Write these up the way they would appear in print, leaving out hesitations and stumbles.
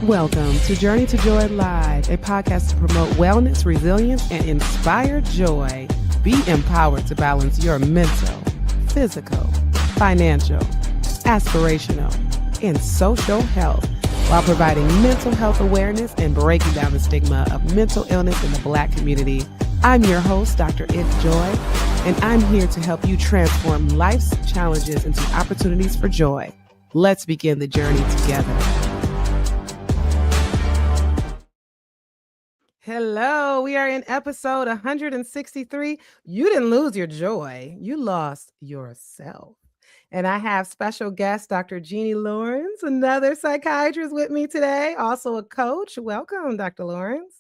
Welcome to Journey to Joy Live, a podcast to promote wellness, resilience, and inspire joy. Be empowered to balance your mental, physical, financial, aspirational, and social health while providing mental health awareness and breaking down the stigma of mental illness in the Black community. I'm your host, Dr. If Joy, and I'm here to help you transform life's challenges into opportunities for joy. Let's begin the journey together. Hello, we are in episode 163. You didn't lose your joy, you lost yourself. And I have special guest, Dr. Jeannie Lawrence, another psychiatrist with me today, also a coach. Welcome, Dr. Lawrence.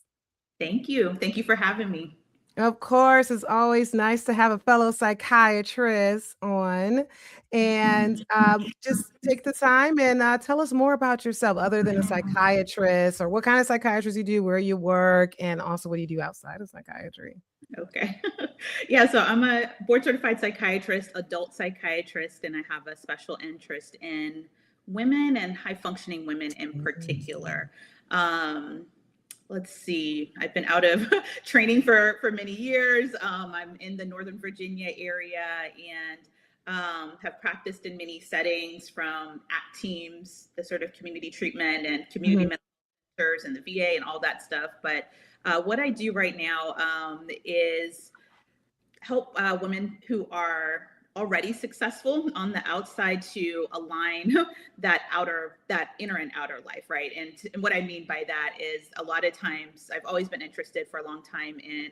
Thank you. Thank you for having me. Of course, it's always nice to have a fellow psychiatrist on. And just take the time and tell us more about yourself other than a psychiatrist, or what kind of psychiatrist you do, where you work, and also what do you do outside of psychiatry? Okay. Yeah, so I'm a board certified psychiatrist, adult psychiatrist, and I have a special interest in women and high functioning women in particular. Let's see, I've been out of training for many years. I'm in the Northern Virginia area and have practiced in many settings, from ACT teams, the sort of community treatment and community mental centers and the VA and all that stuff. But what I do right now is help women who are already successful on the outside to align that inner and outer life, right? And what I mean by that is, a lot of times, I've always been interested for a long time in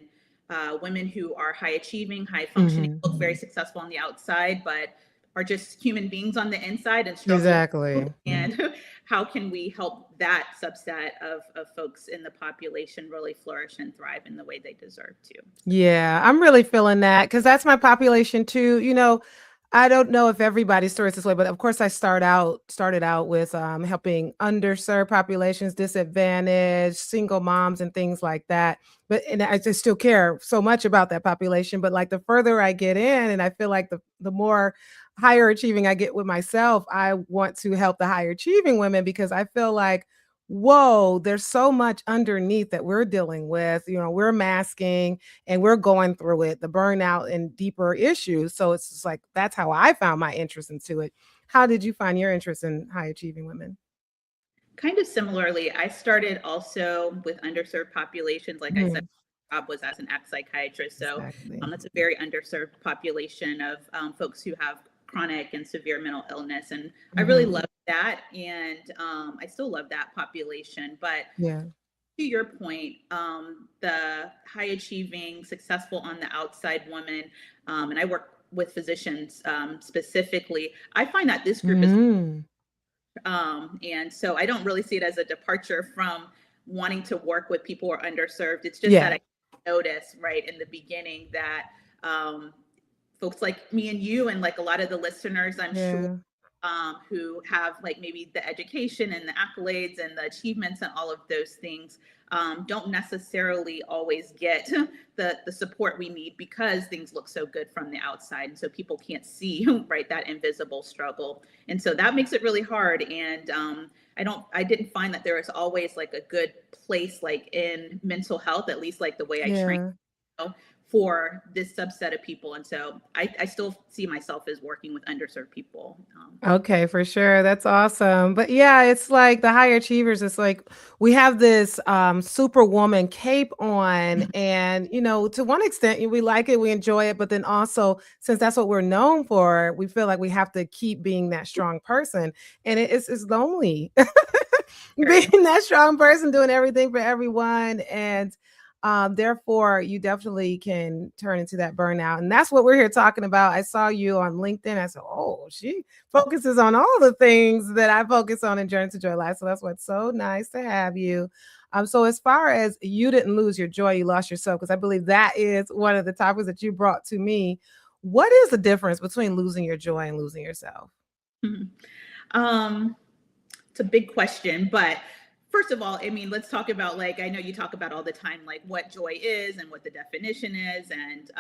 women who are high achieving, high functioning, look very successful on the outside, but are just human beings on the inside and struggle. Exactly. And how can we help that subset of folks in the population really flourish and thrive in the way they deserve to? Yeah, I'm really feeling that, because that's my population too. You know, I don't know if everybody's story is this way, but of course I started out with helping underserved populations, disadvantaged, single moms and things like that. And I just still care so much about that population. But like, the further I get in, and I feel like the more higher achieving I get with myself, I want to help the higher achieving women, because I feel like, whoa, there's so much underneath that we're dealing with. You know, we're masking and we're going through it, the burnout and deeper issues. So it's just like, that's how I found my interest into it. How did you find your interest in high achieving women? Kind of similarly, I started also with underserved populations. Like I said, my job was as an ACT psychiatrist. So Exactly. it's a very underserved population of folks who have chronic and severe mental illness. And I really love that. And I still love that population. But Yeah. to your point, the high achieving, successful on the outside woman, and I work with physicians specifically, I find that this group is and so I don't really see it as a departure from wanting to work with people who are underserved. It's just that I notice right in the beginning that folks like me and you, and like a lot of the listeners, I'm sure, who have like maybe the education and the accolades and the achievements and all of those things, don't necessarily always get the support we need, because things look so good from the outside. And so people can't see, right, that invisible struggle. And so that makes it really hard. And I didn't find that there was always like a good place, like in mental health, at least like the way I train, for this subset of people. And so I still see myself as working with underserved people. Okay, for sure. That's awesome. But yeah, it's like the higher achievers, it's like we have this superwoman cape on, and you know, to one extent we like it, we enjoy it, but then also, since that's what we're known for, we feel like we have to keep being that strong person, and it's lonely being that strong person, doing everything for everyone. And therefore, you definitely can turn into that burnout. And that's what we're here talking about. I saw you on LinkedIn. I said, oh, she focuses on all the things that I focus on in Journey to Joy Life. So that's what's so nice to have you. So as far as you didn't lose your joy, you lost yourself, because I believe that is one of the topics that you brought to me. What is the difference between losing your joy and losing yourself? It's a big question, but first of all, I mean, let's talk about, like, I know you talk about all the time, like what joy is and what the definition is. And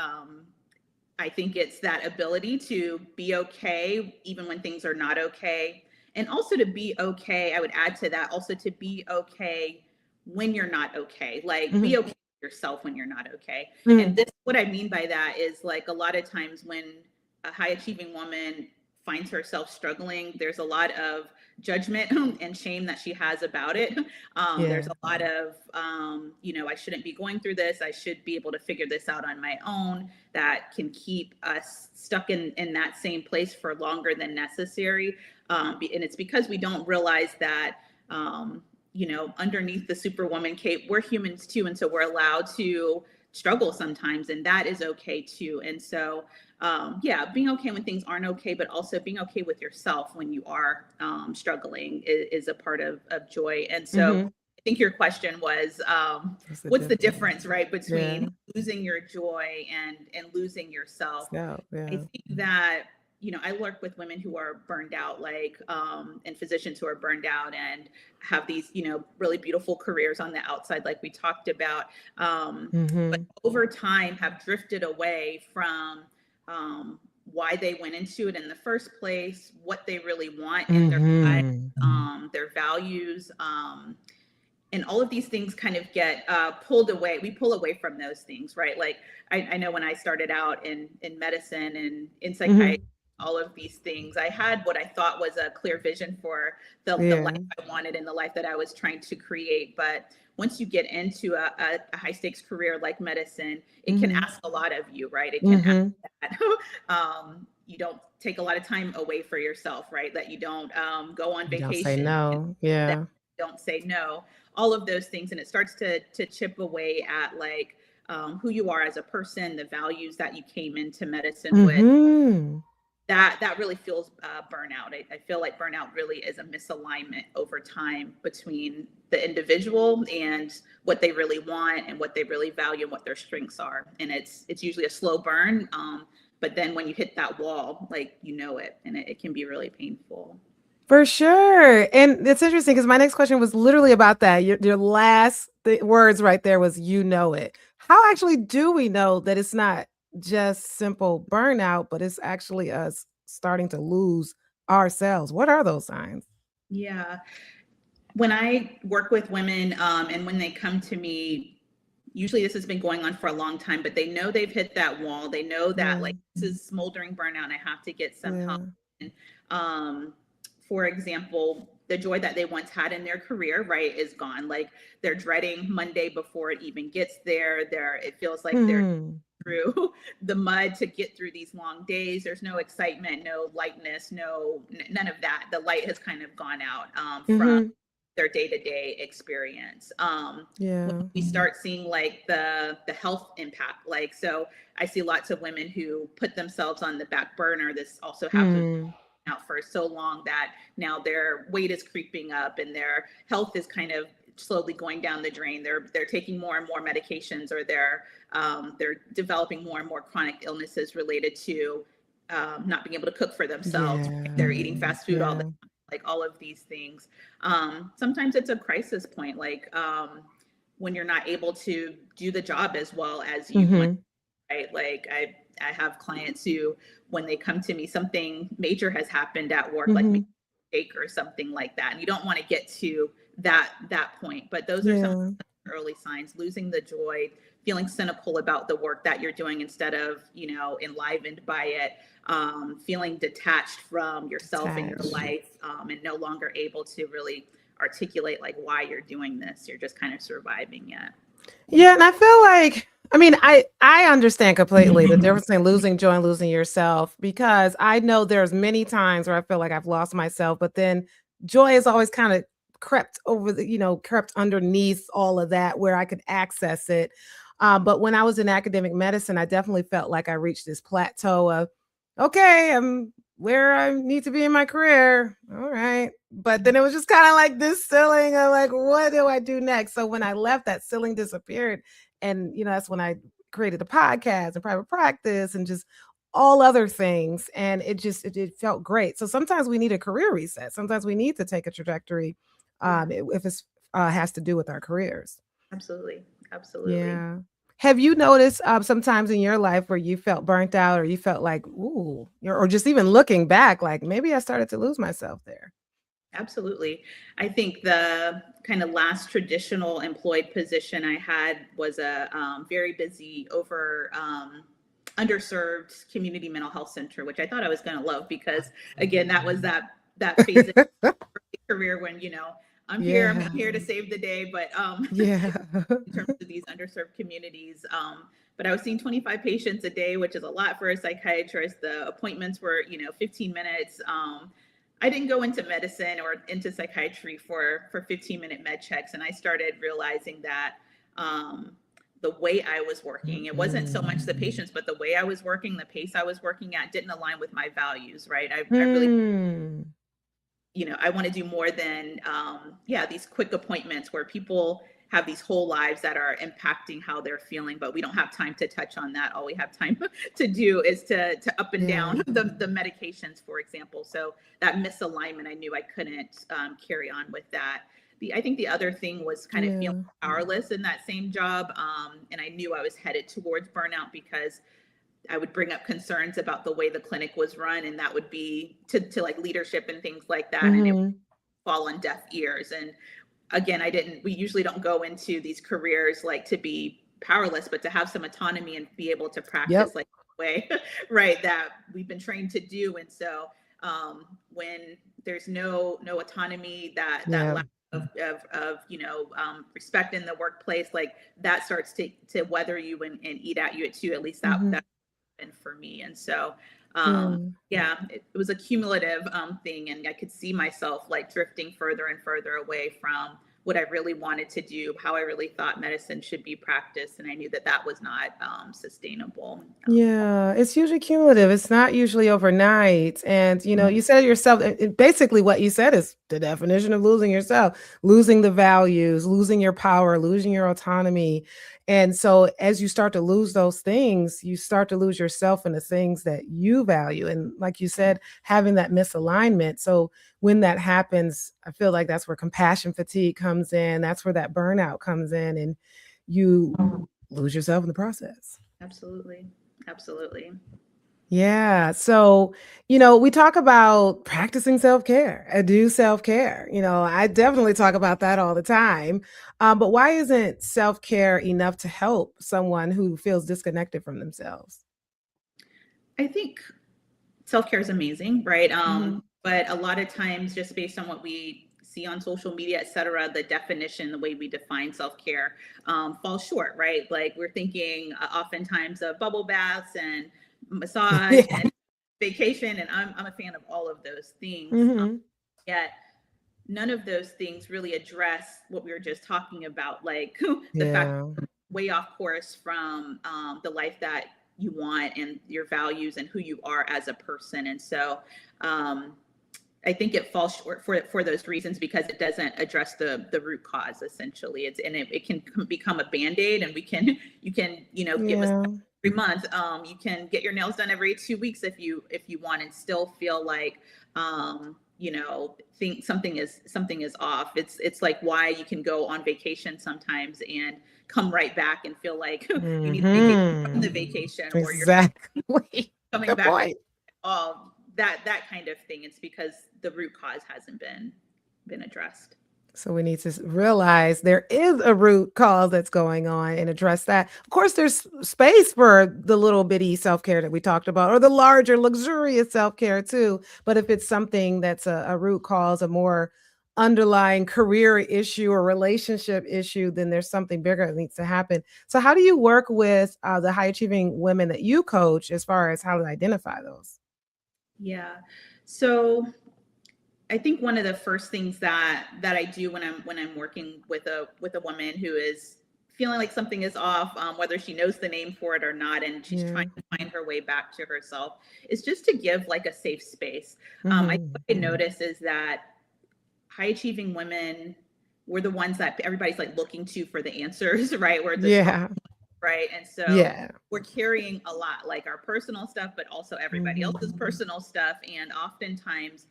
I think it's that ability to be okay even when things are not okay, And also to be okay, I would add to that, also to be okay when you're not okay. Like, Mhm. be okay with yourself when you're not okay. And Mhm. this, what I mean by that is, like, a lot of times when a high achieving woman finds herself struggling, there's a lot of judgment and shame that she has about it. There's Yeah. a lot of, I shouldn't be going through this. I should be able to figure this out on my own. That can keep us stuck in that same place for longer than necessary. And it's because we don't realize that, underneath the superwoman cape, we're humans too. And so we're allowed to struggle sometimes, and that is okay too. And so, yeah, being okay when things aren't okay, but also being okay with yourself when you are struggling is a part of joy. And so Mhm. I think your question was, What's the what's the difference? difference, right, between Yeah. losing your joy and losing yourself? So, I yeah. think that, I work with women who are burned out, like, and physicians who are burned out and have these, really beautiful careers on the outside, like we talked about, but Mhm. over time have drifted away from why they went into it in the first place, what they really want in their lives, Mhm. their values, and all of these things kind of get pulled away. We pull away from those things, right? Like, I know when I started out in medicine and in psychiatry, Mhm. all of these things, I had what I thought was a clear vision for the life Yeah. I wanted and the life that I was trying to create. But once you get into a high stakes career like medicine, it can Mhm. ask a lot of you, right? It can ask Mhm. that you don't take a lot of time away for yourself, right? That you don't go on You don't say vacation, no. that Yeah. don't say no, all of those things. And it starts to chip away at, like, who you are as a person, the values that you came into medicine with. Mhm. That really feels burnout. I feel like burnout really is a misalignment over time between the individual and what they really want and what they really value and what their strengths are. And it's usually a slow burn. But then when you hit that wall, like, it, and it can be really painful. For sure. And it's interesting because my next question was literally about that. Your last words right there was "you know it." How actually do we know that it's not just simple burnout, but it's actually us starting to lose ourselves? What are those signs? Yeah. When I work with women, and when they come to me, usually this has been going on for a long time, but they know they've hit that wall. They know that, Yeah. like, this is smoldering burnout and I have to get some help. Yeah. And, for example, the joy that they once had in their career, right, is gone. Like, they're dreading Monday before it even gets there. It feels like they're Mhm. through the mud to get through these long days. There's no excitement, no lightness, none of that. The light has kind of gone out from Mhm. their day-to-day experience. When Yeah. we start seeing, like, the health impact, like, so I see lots of women who put themselves on the back burner. This also happens Mm. out for so long that now their weight is creeping up and their health is kind of slowly going down the drain. They're taking more and more medications, or they're developing more and more chronic illnesses related to not being able to cook for themselves. Right? Yeah. They're eating fast food all the Yeah. time, like, all of these things. Sometimes it's a crisis point, like, when you're not able to do the job as well as you want, Mhm. right? Like, I have clients who, when they come to me, something major has happened at work, like maybe Mhm. a mistake or something like that. And you don't want to get to that point, but those are some Yeah. early signs: losing the joy, feeling cynical about the work that you're doing instead of, enlivened by it, feeling detached from yourself and your Detached. life, and no longer able to really articulate, like, why you're doing this. You're just kind of surviving it. Yeah, and I feel like I mean, I understand completely the difference between losing joy and losing yourself because I know there's many times where I feel like I've lost myself, but then joy has always kind of crept over crept underneath all of that where I could access it. But when I was in academic medicine, I definitely felt like I reached this plateau of, okay, I'm where I need to be in my career. All right. But then it was just kind of like this ceiling of like, what do I do next? So when I left, that ceiling disappeared. And, that's when I created a podcast and private practice and just all other things. And it felt great. So sometimes we need a career reset. Sometimes we need to take a trajectory Yeah, if it's has to do with our careers. absolutely. Absolutely. Yeah. Have you noticed, sometimes in your life where you felt burnt out or you felt like, "Ooh," or just even looking back, like, "Maybe I started to lose myself there?" Absolutely. I think the kind of last traditional employed position I had was a very busy, underserved community mental health center, which I thought I was going to love because, again, that was that phase of my career when I'm Yeah. here to save the day, but Yeah. in terms of these underserved communities. But I was seeing 25 patients a day, which is a lot for a psychiatrist. The appointments were, 15 minutes. I didn't go into medicine or into psychiatry for 15-minute med checks, and I started realizing that the way I was working, it wasn't so much the patients, but the way I was working, the pace I was working at didn't align with my values. Right? I really, Mm. I want to do more than, these quick appointments where people have these whole lives that are impacting how they're feeling, but we don't have time to touch on that. All we have time to do is to up and Yeah. down the medications, for example. So that misalignment, I knew I couldn't carry on with that. I think the other thing was kind of feeling Yeah. powerless in that same job. And I knew I was headed towards burnout because I would bring up concerns about the way the clinic was run, and that would be to like leadership and things like that. And it would Mhm. fall on deaf ears. And again, we usually don't go into these careers like to be powerless, but to have some autonomy and be able to practice Yep. like the way, right, that we've been trained to do. And so when there's no autonomy, that Yeah. lack of respect in the workplace, like that starts to weather you and eat at you too. At least that Mhm. happened for me. And so Yeah. yeah, it was a cumulative thing, and I could see myself like drifting further and further away from what I really wanted to do, how I really thought medicine should be practiced, and I knew that that was not sustainable. Yeah, it's usually cumulative. It's not usually overnight. And, Mhm. you said it yourself. Basically, what you said is the definition of losing yourself, losing the values, losing your power, losing your autonomy. And so, as you start to lose those things, you start to lose yourself in the things that you value. And, like you said, having that misalignment. So, when that happens, I feel like that's where compassion fatigue comes in. That's where that burnout comes in. And you lose yourself in the process. Absolutely, absolutely. Yeah. So, we talk about practicing self-care, do self-care. I definitely talk about that all the time. But why isn't self-care enough to help someone who feels disconnected from themselves? I think self-care is amazing, right? Hmm. But a lot of times, just based on what we see on social media, et cetera, the definition, the way we define self-care falls short, right? Like we're thinking oftentimes of bubble baths and massage Yeah. and vacation, and I'm a fan of all of those things. Hmm. Yet none of those things really address what we were just talking about, like the fact Yeah. way off course from the life that you want and your values and who you are as a person. And so um, I think it falls short for those reasons because it doesn't address the root cause essentially. It can become a band-aid, and you can give us Yeah. every month. You can get your nails done every 2 weeks if you want, and still feel like think something is off. It's like why you can go on vacation sometimes and come right back and feel like you need a vacation from the Hmm. vacation, or you're Exactly. coming Good back like point. that kind of thing. It's because the root cause hasn't been addressed. So we need to realize there is a root cause that's going on and address that. Of course, there's space for the little bitty self care that we talked about, or the larger, luxurious self care too. But if it's something that's a root cause, a more underlying career issue or relationship issue, then there's something bigger that needs to happen. So, how do you work with the high achieving women that you coach as far as how to identify those? Yeah. So I think one of the first things that I do when I'm working with a woman who is feeling like something is off, whether she knows the name for it or not, and she's trying Yeah. to find her way back to herself, is just to give like a safe space. What Hmm. I notice is that high achieving women, we're the ones that everybody's like looking to for the answers, right? We're the strong, Yeah. right? And so Yeah. we're carrying a lot, like our personal stuff, but also everybody Hmm. else's personal stuff. And oftentimes,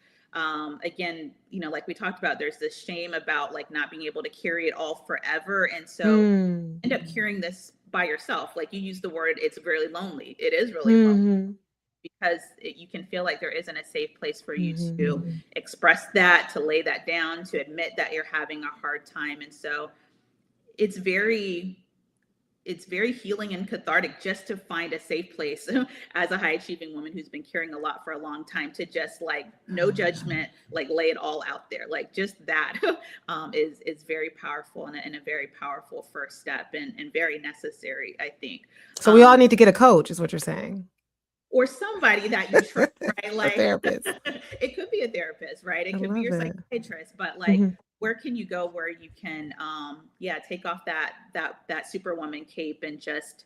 again, like we talked about, there's this shame about like not being able to carry it all forever. And so Mm. end up carrying this by yourself. Like you use the word, it's really lonely. It is really lonely. Mhm. because you can feel like there isn't a safe place for you Mhm. to express that, to lay that down, to admit that you're having a hard time. And so it's very it's very healing and cathartic just to find a safe place as a high achieving woman who's been carrying a lot for a long time, to just like no judgment, like lay it all out there. Like just that is very powerful, and a very powerful first step, and very necessary, I think. So we all um, need to get a coach is what you're saying. or somebody that you trust, right? A Like therapist. it could be a therapist, right? I It could be love your it. psychiatrist, but like Mhm. where can you go where you can yeah, take off that superwoman cape and just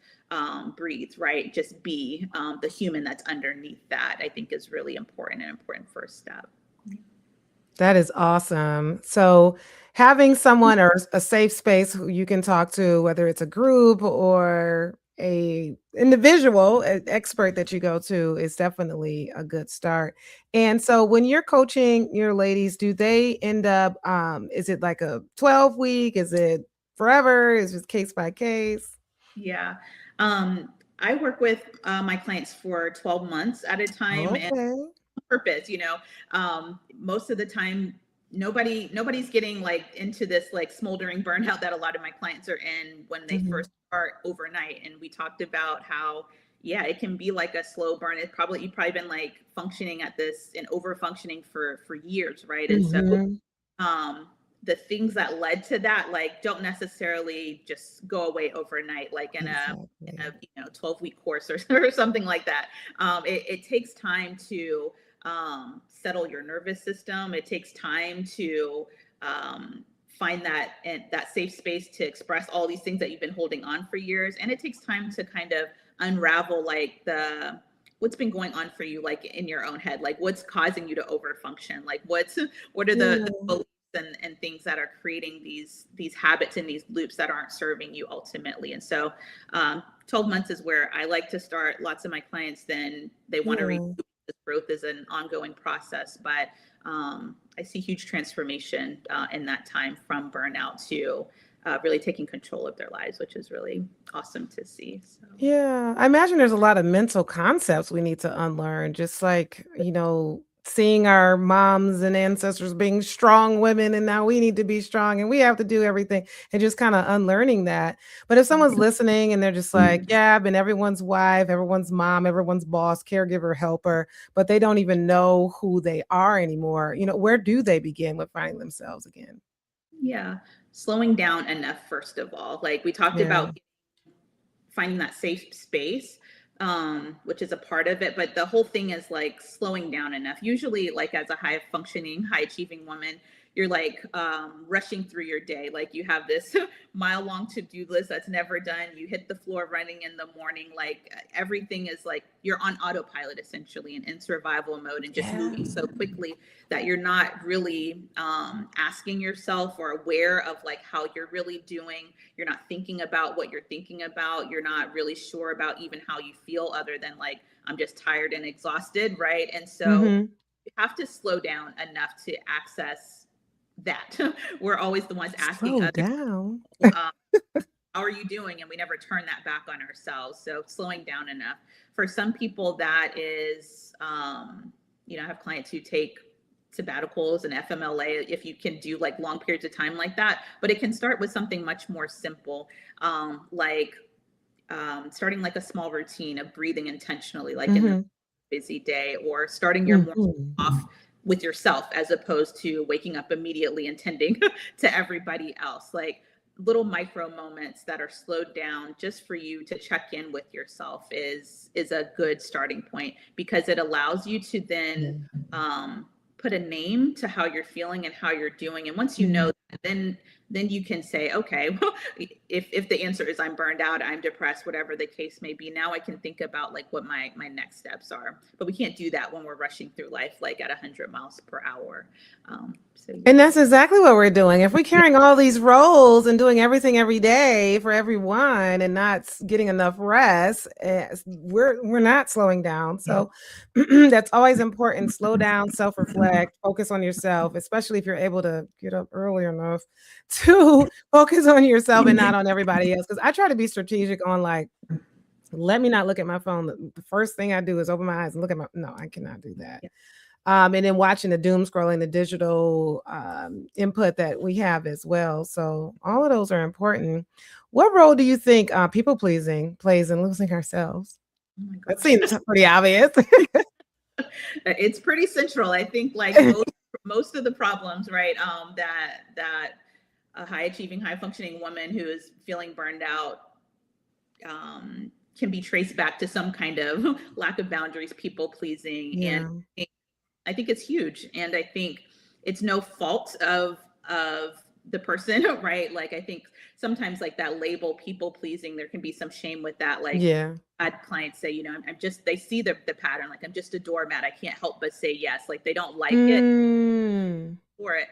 breathe, right? Just be the human that's underneath that, I think is really important, an important first step. That is awesome. So having someone or a safe space who you can talk to, whether it's a group or a individual expert that you go to, is definitely a good start. And so when you're coaching your ladies, do they end up is it like a 12 week? Is it forever? Is it case by case? Yeah. I work with my clients for 12 months at a time, and Okay. purpose, most of the time nobody's getting like into this like smoldering burnout that a lot of my clients are in when they Mhm. first start overnight. And we talked about how, yeah, it can be like a slow burn. You've probably been like functioning at this and over functioning for years, right? And so Mhm. um the things that led to that like don't necessarily just go away overnight, like in a Exactly. 12-week course, or something like that. It takes time to settle your nervous system. It takes time to find that safe space to express all these things that you've been holding on for years. And it takes time to kind of unravel like the what's been going on for you, like in your own head, like what's causing you to overfunction, like what are the Yeah. beliefs and things that are creating these habits and these loops that aren't serving you ultimately. And so 12 months is where I like to start lots of my clients. Then they want to recoup. Yeah. This growth is an ongoing process, but I see huge transformation in that time, from burnout to really taking control of their lives, which is really awesome to see. So Yeah, I imagine there's a lot of mental concepts we need to unlearn, just like, seeing our moms and ancestors being strong women, and now we need to be strong and we have to do everything, and just kind of unlearning that. But if someone's listening and they're just like, yeah, I've been everyone's wife, everyone's mom, everyone's boss, caregiver, helper, but they don't even know who they are anymore, where do they begin with finding themselves again? yeah, slowing down enough, first of all. Like we talked Yeah. about finding that safe space, which is a part of it, but the whole thing is like slowing down enough. Usually, like as a high functioning, high achieving woman, you're like rushing through your day. Like you have this mile long to-do list that's never done. You hit the floor running in the morning. Like everything is like you're on autopilot essentially, and in survival mode, and just Yeah. moving so quickly that you're not really asking yourself or aware of like how you're really doing. You're not thinking about what you're thinking about. You're not really sure about even how you feel, other than like, I'm just tired and exhausted, right? And so Mhm. you have to slow down enough to access that. We're always the ones asking Slow others, down. um, how are you doing? And we never turn that back on ourselves. So slowing down enough. For some people, that is, I have clients who take sabbaticals and FMLA, if you can do like long periods of time like that. But it can start with something much more simple, like starting like a small routine of breathing intentionally, like in the Mhm. busy day, or starting your morning Mhm. off with yourself as opposed to waking up immediately and tending to everybody else. Like little micro moments that are slowed down just for you to check in with yourself is a good starting point, because it allows you to then Yeah. um, put a name to how you're feeling and how you're doing. And once you know Yeah. that, then you can say, okay, well, if the answer is I'm burned out, I'm depressed, whatever the case may be, now I can think about like what my next steps are. But we can't do that when we're rushing through life like at 100 miles per hour. So And yeah. that's exactly what we're doing. If we're carrying all these roles and doing everything every day for everyone and not getting enough rest, we're not slowing down. So that's always important. Slow down, self-reflect, focus on yourself, especially if you're able to get up early enough to focus on yourself and not on everybody else. Because I try to be strategic on like Let me not look at my phone. The first thing I do is open my eyes and look at my no, I cannot do that. Yeah. And then watching the doom scrolling, the digital input that we have as well. So all of those are important. What role do you think people pleasing plays in losing ourselves? Oh my That gosh. seems pretty obvious. It's pretty central. I think like most of the problems, right? That a high achieving, high functioning woman who is feeling burned out can be traced back to some kind of lack of boundaries, people pleasing, and Yeah. I think it's huge. And I think it's no fault of the person, right? Like I think sometimes like that label people pleasing, there can be some shame with that. Like Yeah. I had clients say, I'm just they see the pattern, like I'm just a doormat. I can't help but say yes. Like they don't like it Mm. for it.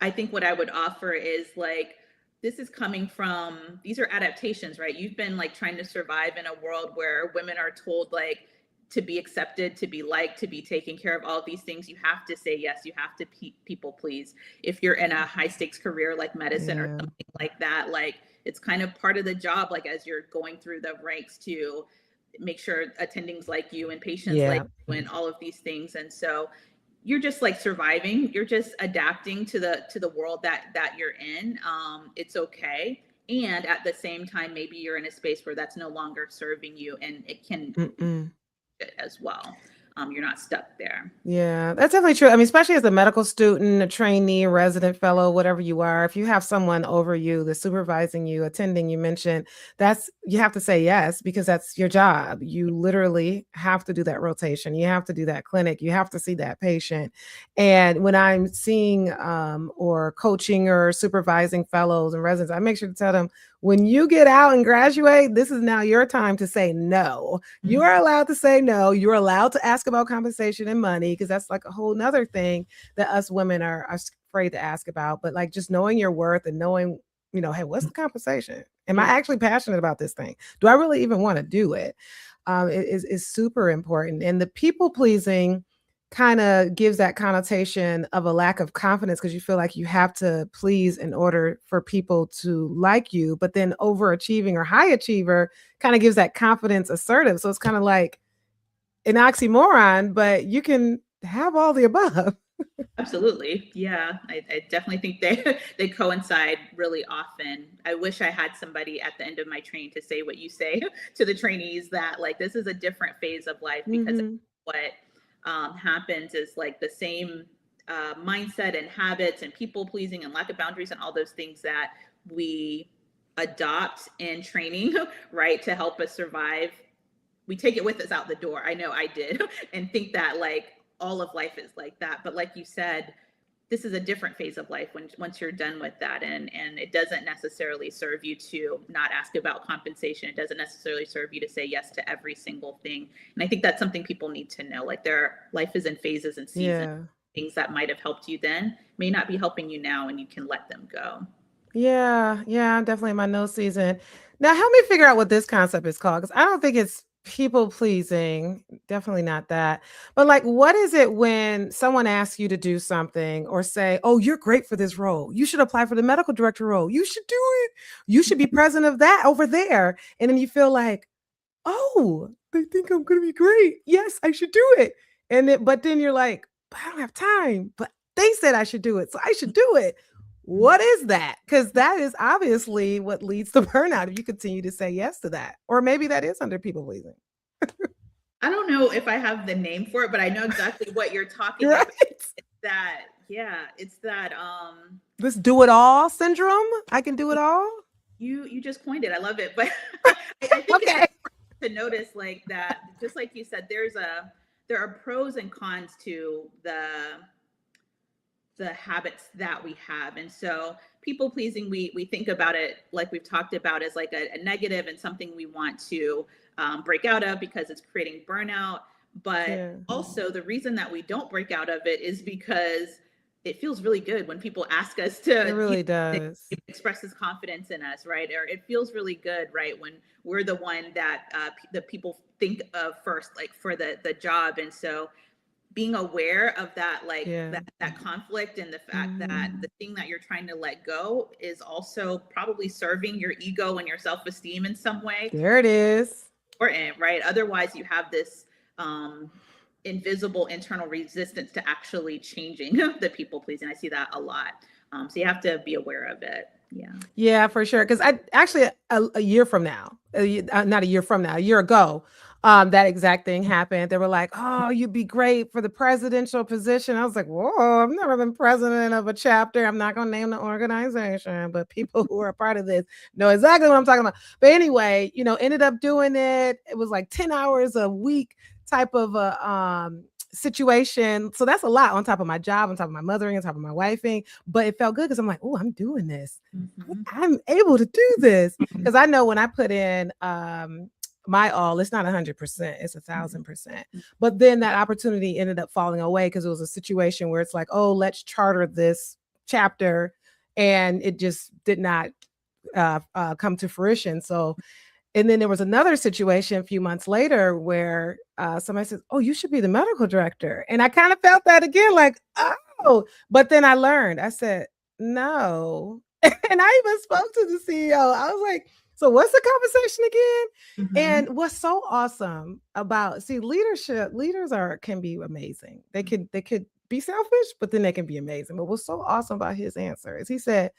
I think what I would offer is like this is coming from these are adaptations, right? You've been like trying to survive in a world where women are told like to be accepted, to be liked, to be taken care of, all of these things. You have to say yes, you have to people please. If you're in a high stakes career like medicine or Yeah. something like that, like it's kind of part of the job, like as you're going through the ranks to make sure attendings like you and patients like Yeah. you and all of these things. And so you're just like surviving, you're just adapting to the world that you're in. It's okay, and at the same time maybe you're in a space where that's no longer serving you and it can Mm-mm. as well. You're not stuck there. Yeah, that's definitely true. I mean, especially as a medical student, a trainee, a resident fellow, whatever you are, if you have someone over you that's supervising you, attending, you mentioned, that's you have to say yes because that's your job. You literally have to do that rotation. You have to do that clinic. You have to see that patient. And when I'm seeing or coaching or supervising fellows and residents, I make sure to tell them when you get out and graduate, this is now your time to say no. You Mhm. are allowed to say no. You're allowed to ask about compensation and money because that's like a whole nother thing that us women are afraid to ask about. But like just knowing your worth and knowing, hey, what's the compensation? Am I Yeah, actually passionate about this thing? Do I really even want to do it? Is super important. And the people pleasing kind of gives that connotation of a lack of confidence because you feel like you have to please in order for people to like you. But then overachieving or high achiever kind of gives that confidence assertive. So it's kind of like an oxymoron, but you can have all the above. absolutely. Yeah, I definitely think they they coincide really often. I wish I had somebody at the end of my training to say what you say to the trainees, that like this is a different phase of life, because Hmm. what happens is like the same mindset and habits and people pleasing and lack of boundaries and all those things that we adopt in training, right, to help us survive, we take it with us out the door. I know I did and think that like all of life is like that. But like you said, this is a different phase of life when once you're done with that, and it doesn't necessarily serve you to not ask about compensation. It doesn't necessarily serve you to say yes to every single thing. And I think that's something people need to know. Like their life is in phases and seasons. Yeah. Things that might have helped you then may not be helping you now, and you can let them go. Yeah, yeah, I'm definitely in my no season. Now help me figure out what this concept is called because I don't think it's people pleasing. Definitely not that. But like, what is it when someone asks you to do something or say, "Oh, you're great for this role. You should apply for the medical director role. You should do it. You should be president of that over there." And then you feel like, "Oh, they think I'm gonna be great. Yes, I should do it." And then, but then you're like, "But I don't have time. But they said I should do it, so I should do it." What is that? Because that is obviously what leads to burnout if you continue to say yes to that. Or maybe that is under people pleasing. I don't know if I have the name for it, but I know exactly what you're talking Right? about. It's that, yeah, it's that This do it all syndrome. I can do it all. you just coined it. I love it. But I think it's Okay. important to notice like that, just like you said, there are pros and cons to the habits that we have. And so people pleasing, we think about it like we've talked about as like a negative and something we want to break out of because it's creating burnout. But Yeah, also the reason that we don't break out of it is because it feels really good when people ask us it to, really does. express this confidence in us, right? Or it feels really good, right, when we're the one that the people think of first, like for the job. And so being aware of that, like Yeah. that conflict and the fact that Mhm. the thing that you're trying to let go is also probably serving your ego and your self-esteem in some way. There it is. important, right? Otherwise, you have this um, invisible internal resistance to actually changing the people pleasing. I see that a lot. So you have to be aware of it. Yeah. Yeah, for sure. Because I actually a year from now, not a year from now, a year ago, that exact thing happened. They were like, "Oh, you'd be great for the presidential position." I was like, "Whoa, I've never been president of a chapter. I'm not gonna name the organization, but people who are a part of this know exactly what I'm talking about." But anyway, ended up doing it. It was like 10 hours a week type of a situation. So that's a lot on top of my job, on top of my mothering, on top of my wifing. But it felt good because I'm like, oh, I'm doing this. Mm-hmm. I'm able to do this. Because I know when I put in my all, it's not 100%, it's 1,000%. But then that opportunity ended up falling away because it was a situation where it's like, oh, let's charter this chapter. And it just did not come to fruition. So and then there was another situation a few months later where somebody says, "Oh, you should be the medical director." And I kind of felt that again, like, oh, but then I learned, I said, no. And I even spoke to the CEO. I was like, so what's the conversation again? Mm-hmm. And what's so awesome about leaders can be amazing. They could be selfish, but then they can be amazing. But what's so awesome about his answer is he said,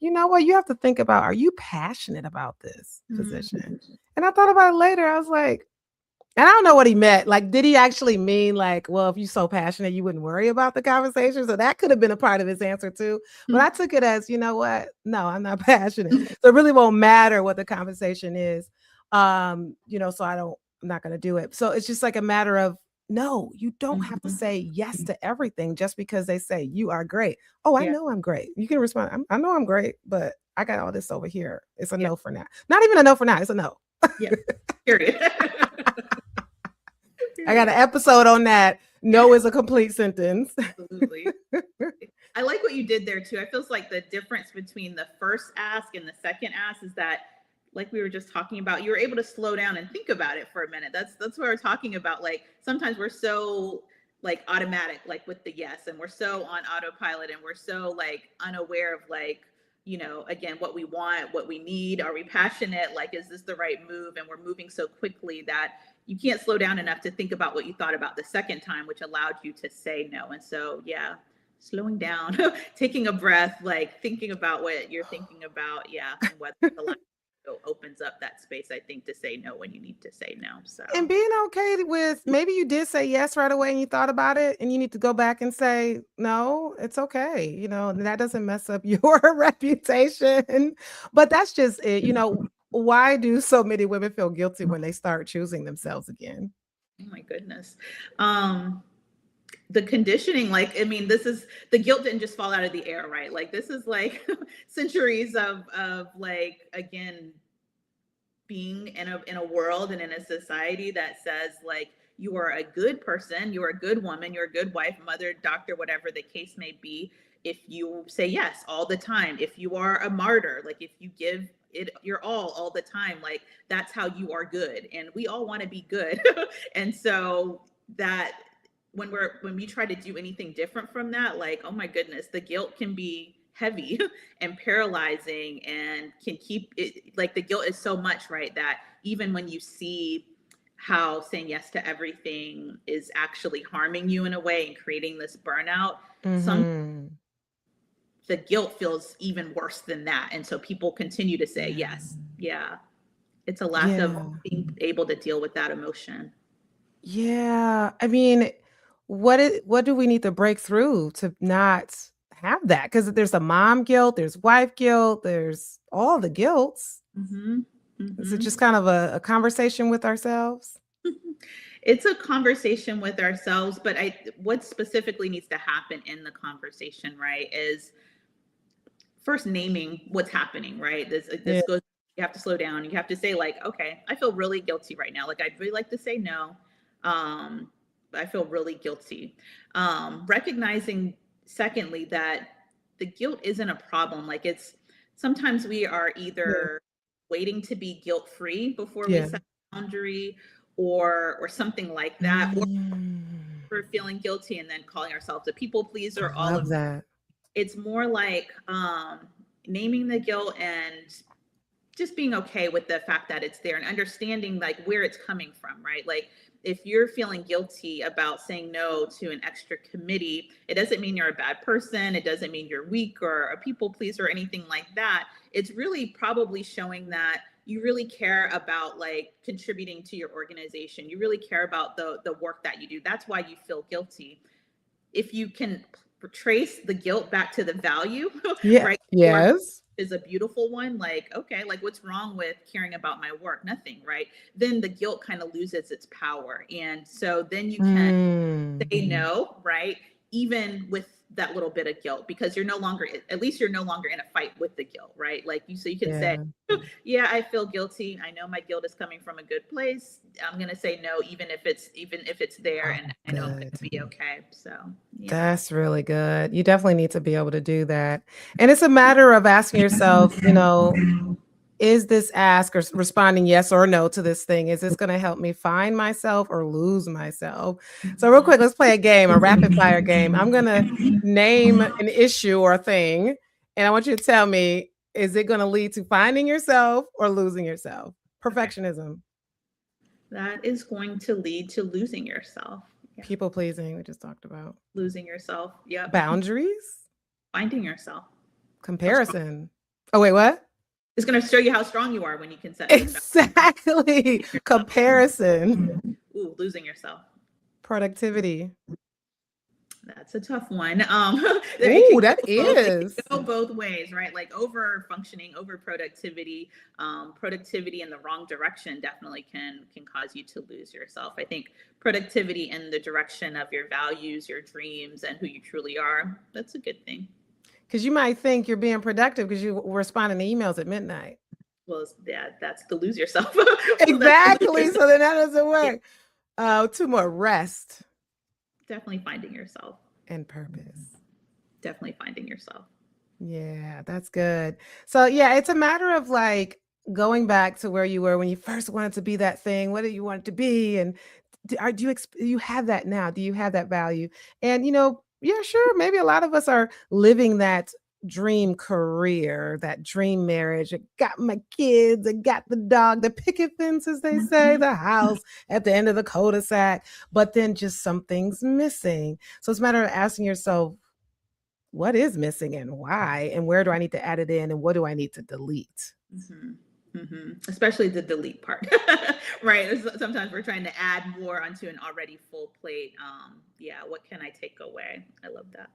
you know what? You have to think about, are you passionate about this position? And I thought about it later. I was like, and I don't know what he meant. Like, did he actually mean like, well, if you're so passionate, you wouldn't worry about the conversation? So that could have been a part of his answer too. But I took it as, you know what? No, I'm not passionate. So it really won't matter what the conversation is. So I'm not gonna do it. So it's just like a matter of no, you don't have to say yes to everything just because they say you are great. Oh, I Yeah. know I'm great. You can respond, I know I'm great, but I got all this over here. It's a Yeah. no for now. Not even a no for now. It's a no. Yeah. Period. I got an Period. episode on that. Yeah. No is a complete sentence. Absolutely. I like what you did there too. I feels like the difference between the first ask and the second ask is that, like we were just talking about, you were able to slow down and think about it for a minute. That's what we're talking about. Like sometimes we're so like automatic, like with the yes, and we're so on autopilot, and we're so like unaware of like, again, what we want, what we need. Are we passionate? Like, is this the right move? And we're moving so quickly that you can't slow down enough to think about what you thought about the second time, which allowed you to say no. And so, yeah, slowing down, taking a breath, like thinking about what you're thinking about. Yeah. And what the opens up that space, I think, to say no when you need to say no. So, And being okay with maybe you did say yes right away and you thought about it and you need to go back and say, no, it's okay. And that doesn't mess up your reputation. But that's just it. Why do so many women feel guilty when they start choosing themselves again? oh my goodness. The conditioning, like, I mean, this is the guilt didn't just fall out of the air, right? Like, this is like centuries of like, again, being in a world and in a society that says like you are a good person, you're a good woman, you're a good wife, mother, doctor, whatever the case may be, if you say yes all the time, if you are a martyr, like if you give it your all the time, like that's how you are good, and we all want to be good. And so that when we try to do anything different from that, like, oh my goodness, the guilt can be heavy and paralyzing, and can keep it, like the guilt is so much, right, that even when you see how saying yes to everything is actually harming you in a way and creating this burnout, some Mhm. the guilt feels even worse than that, and so people continue to say Yeah. yes. Yeah, it's a lack of Yeah. being able to deal with that emotion. Yeah. I mean, what do we need to break through to not have that? Because there's a mom guilt, there's wife guilt, there's all the guilts. Mm-hmm. Is it Mm-hmm. just kind of a conversation with ourselves? It's a conversation with ourselves, but what specifically needs to happen in the conversation, right, is first naming what's happening, right? This Yeah. this goes, you have to slow down. You have to say like, okay, I feel really guilty right now. Like I'd really like to say no. But I feel really guilty. Recognizing secondly that the guilt isn't a problem. Like it's sometimes we are Yeah. either waiting to be guilt free before we Yeah. set a boundary, or something like that, or Mm. we're feeling guilty and then calling ourselves a people I pleaser, all of love that. it's more like naming the guilt and just being okay with the fact that it's there and understanding like where it's coming from, right? Like if you're feeling guilty about saying no to an extra committee, it doesn't mean you're a bad person. It doesn't mean you're weak or a people pleaser or anything like that. It's really probably showing that you really care about like contributing to your organization. You really care about the work that you do. That's why you feel guilty. If you can trace the guilt back to the value, Yeah. right? Or Yes. is a beautiful one, like, okay, like what's wrong with caring about my work? Nothing, right? Then the guilt kind of loses its power. And so then you can Mm. say no, right? Even with that little bit of guilt, because you're no longer, at least you're no longer in a fight with the guilt, right? Like you, so you can say, Yeah. yeah, I feel guilty. I know my guilt is coming from a good place. I'm going to say no, even if it's there, and Oh, I know I'm going good. to be okay. So yeah. That's really good. You definitely need to be able to do that. And it's a matter of asking yourself, is this ask or responding yes or no to this thing? Is this going to help me find myself or lose myself? So, real quick, let's play a game, a rapid fire game. I'm going to name an issue or a thing, and I want you to tell me, is it going to lead to finding yourself or losing yourself? Okay. Perfectionism, That is going to lead to losing yourself. Yeah. people pleasing, we just talked about, Losing yourself. Yep. boundaries, Finding yourself. How strong. comparison. Oh, wait, what? It's going to show you how strong you are when you can set those boundaries. Exactly. Comparison, Ooh, losing yourself. productivity. That's a tough one. Ooh, that It is. can go both ways, right? Like over functioning, over productivity, productivity in the wrong direction definitely can cause you to lose yourself. I think productivity in the direction of your values, your dreams, and who you truly are, that's a good thing. Because you might think you're being productive because you were responding to emails at midnight. Well, yeah, that's to lose yourself. That's to lose Exactly. yourself. So then that doesn't Yeah, work. Two more, rest definitely finding yourself. and purpose. Definitely finding yourself. Yeah, that's good. So yeah, it's a matter of like going back to where you were when you first wanted to be that thing. What did you want it to be? And you have that now? Do you have that value? And yeah, sure. Maybe a lot of us are living that dream career, that dream marriage. I got my kids, I got the dog, the picket fence, as they say, the house at the end of the cul-de-sac. But then just something's missing. So it's a matter of asking yourself, what is missing and why, and where do I need to add it in, and what do I need to delete? Especially the delete part, right? Sometimes we're trying to add more onto an already full plate. Yeah, what can I take away? I love that.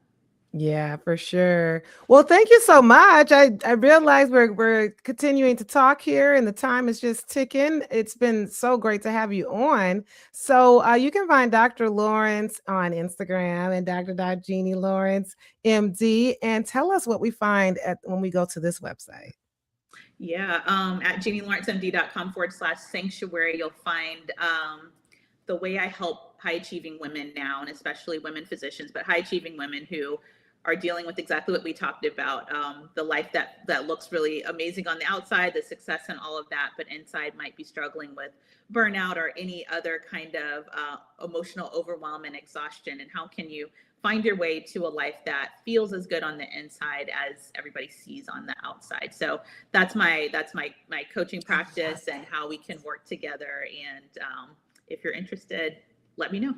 Yeah, for sure. Well, thank you so much. I realize we're continuing to talk here, and the time is just ticking. It's been so great to have you on. So you can find Dr. Lawrence on Instagram and Dr. Jeannie Lawrence, MD, and tell us what we find when we go to this website. Yeah, at JeannieLawrenceMD.com/sanctuary, you'll find the way I help high achieving women now, and especially women physicians, but high achieving women who are dealing with exactly what we talked about, the life that looks really amazing on the outside, the success and all of that, but inside might be struggling with burnout or any other kind of emotional overwhelm and exhaustion. And how can you find your way to a life that feels as good on the inside as everybody sees on the outside? So that's my coaching practice and how we can work together. And if you're interested, let me know.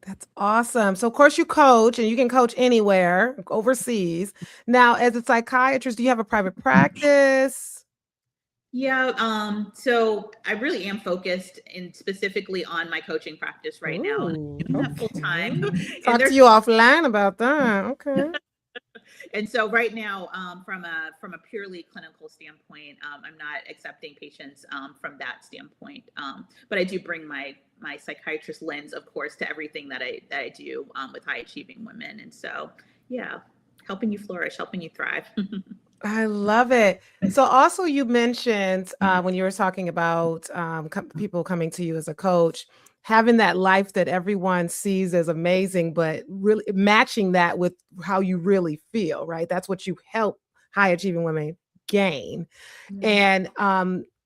That's awesome. So, of course, you coach, and you can coach anywhere overseas. Now, as a psychiatrist, do you have a private practice? Yeah, so I really am focused in specifically on my coaching practice right now, and Ooh, I'm doing that full time. okay. And Talk to there's you offline about that. Okay. and so right now, from a purely clinical standpoint, I'm not accepting patients from that standpoint. But I do bring my psychiatrist lens, of course, to everything that I do with high achieving women. And so, yeah, helping you flourish, helping you thrive. I love it. So also you mentioned when you were talking about people coming to you as a coach, having that life that everyone sees as amazing, but really matching that with how you really feel, right? That's what you help high achieving women gain. Yeah. And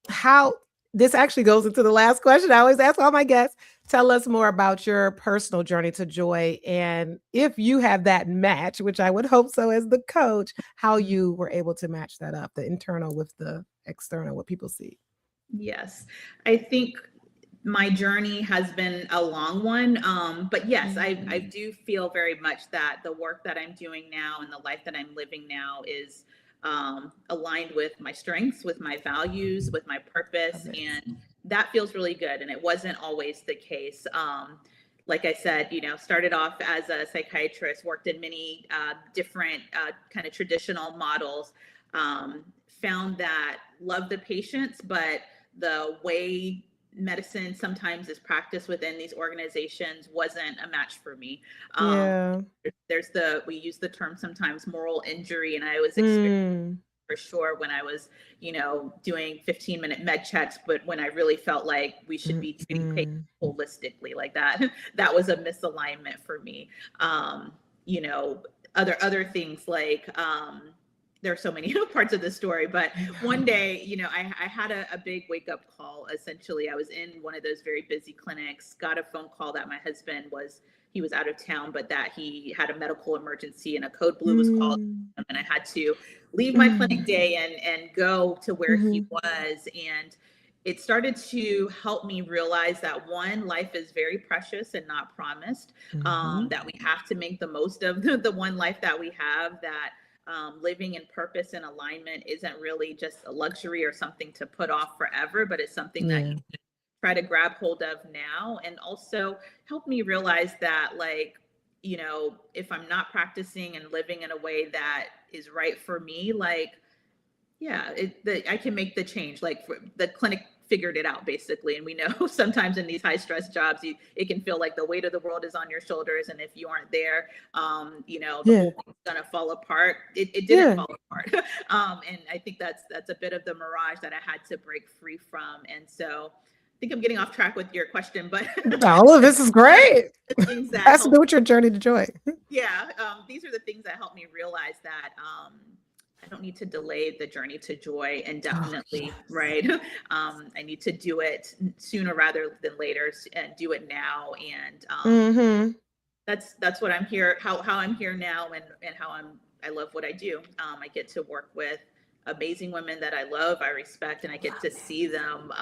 how this actually goes into the last question I always ask all my guests. Tell us more about your personal journey to joy. And if you have that match, which I would hope so as the coach, how you were able to match that up, the internal with the external, what people see. Yes, I think my journey has been a long one. But yes, I do feel very much that the work that I'm doing now and the life that I'm living now is aligned with my strengths, with my values, with my purpose. And that feels really good. And it wasn't always the case. Like I said, started off as a psychiatrist, worked in many different kind of traditional models, found that loved the patients, but the way medicine sometimes is practiced within these organizations wasn't a match for me. We use the term sometimes moral injury, and I was experiencing for sure when I was, doing 15-minute med checks, but when I really felt like we should be treating patients holistically like that, that was a misalignment for me. Other things like, there are so many parts of the story, but one day, I had a big wake up call. Essentially, I was in one of those very busy clinics, got a phone call that my husband was out of town, but that he had a medical emergency and a code blue was called. And I had to leave my clinic day and go to where he was. And it started to help me realize that one, life is very precious and not promised, that we have to make the most of the one life that we have, that living in purpose and alignment isn't really just a luxury or something to put off forever, but it's something that you can try to grab hold of now. And also help me realize that, like, if I'm not practicing and living in a way that is right for me, like, I can make the change. Like, the clinic figured it out, basically. And we know sometimes in these high stress jobs, it can feel like the weight of the world is on your shoulders. And if you aren't there, the whole thing's gonna fall apart. It didn't fall apart. And I think that's a bit of the mirage that I had to break free from. And so I think I'm getting off track with your question, but all of this is great. Has to do with your journey to joy. These are the things that help me realize that I don't need to delay the journey to joy, and definitely, right? I need to do it sooner rather than later, and do it now. And that's what I'm here, how I'm here now, and how I love what I do. I get to work with amazing women that I love, I respect, and I get to see them,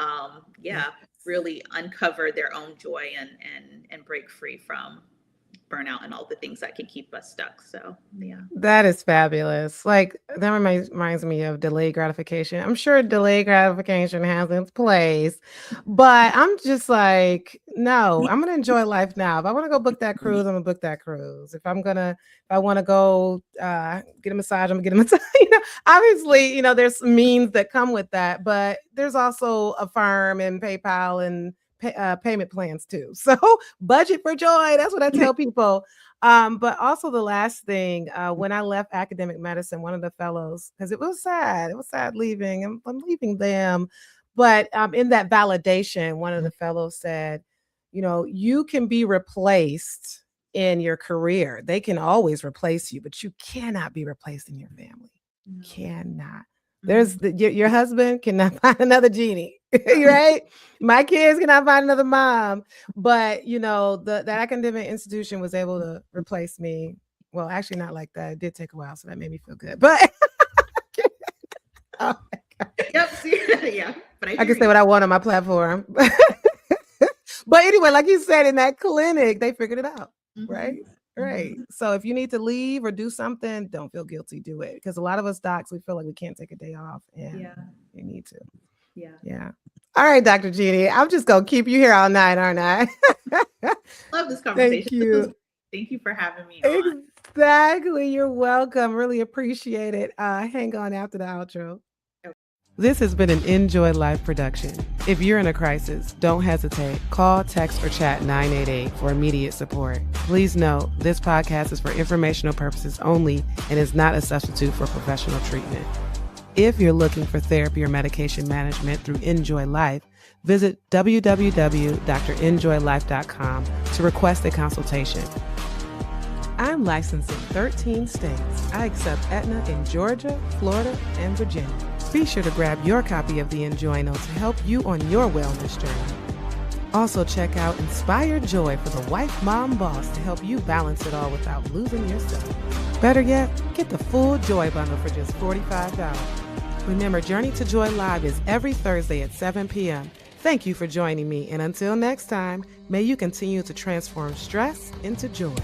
really uncover their own joy and break free from burnout and all the things that can keep us stuck. So that is fabulous. Like, that reminds me of delayed gratification. I'm sure delayed gratification has its place, but I'm just like, no, I'm gonna enjoy life now. If I want to go book that cruise, I'm gonna book that cruise. If I want to go get a massage, I'm gonna get a massage. Obviously, there's means that come with that, but there's also Affirm and PayPal and payment plans too. So budget for joy. That's what I tell people. But also the last thing, when I left academic medicine, one of the fellows, because it was sad leaving. I'm leaving them. But in that validation, one of the fellows said, you can be replaced in your career. They can always replace you, but you cannot be replaced in your family. No. Cannot. There's your husband cannot find another Jeannie, right? My kids cannot find another mom, but that academic institution was able to replace me. Well, actually not like that. It did take a while, so that made me feel good. But oh my God. But I can say what I want on my platform. But anyway, like you said, in that clinic, they figured it out, right? Right. So if you need to leave or do something, don't feel guilty, do it. Because a lot of us docs, we feel like we can't take a day off, and you need to. Yeah. All right, Dr. Jeannie, I'm just going to keep you here all night, aren't I? Love this conversation. Thank you. Thank you for having me on. Exactly. You're welcome. Really appreciate it. Hang on after the outro. This has been an Enjoy Life production. If you're in a crisis, don't hesitate. Call, text, or chat 988 for immediate support. Please note, this podcast is for informational purposes only and is not a substitute for professional treatment. If you're looking for therapy or medication management through Enjoy Life, visit www.drenjoylife.com to request a consultation. I'm licensed in 13 states. I accept Aetna in Georgia, Florida, and Virginia. Be sure to grab your copy of the Enjoy Note to help you on your wellness journey. Also, check out Inspired Joy for the wife, mom, boss to help you balance it all without losing yourself. Better yet, get the full Joy bundle for just $45. Remember, Journey to Joy Live is every Thursday at 7 p.m. Thank you for joining me, and until next time, may you continue to transform stress into joy.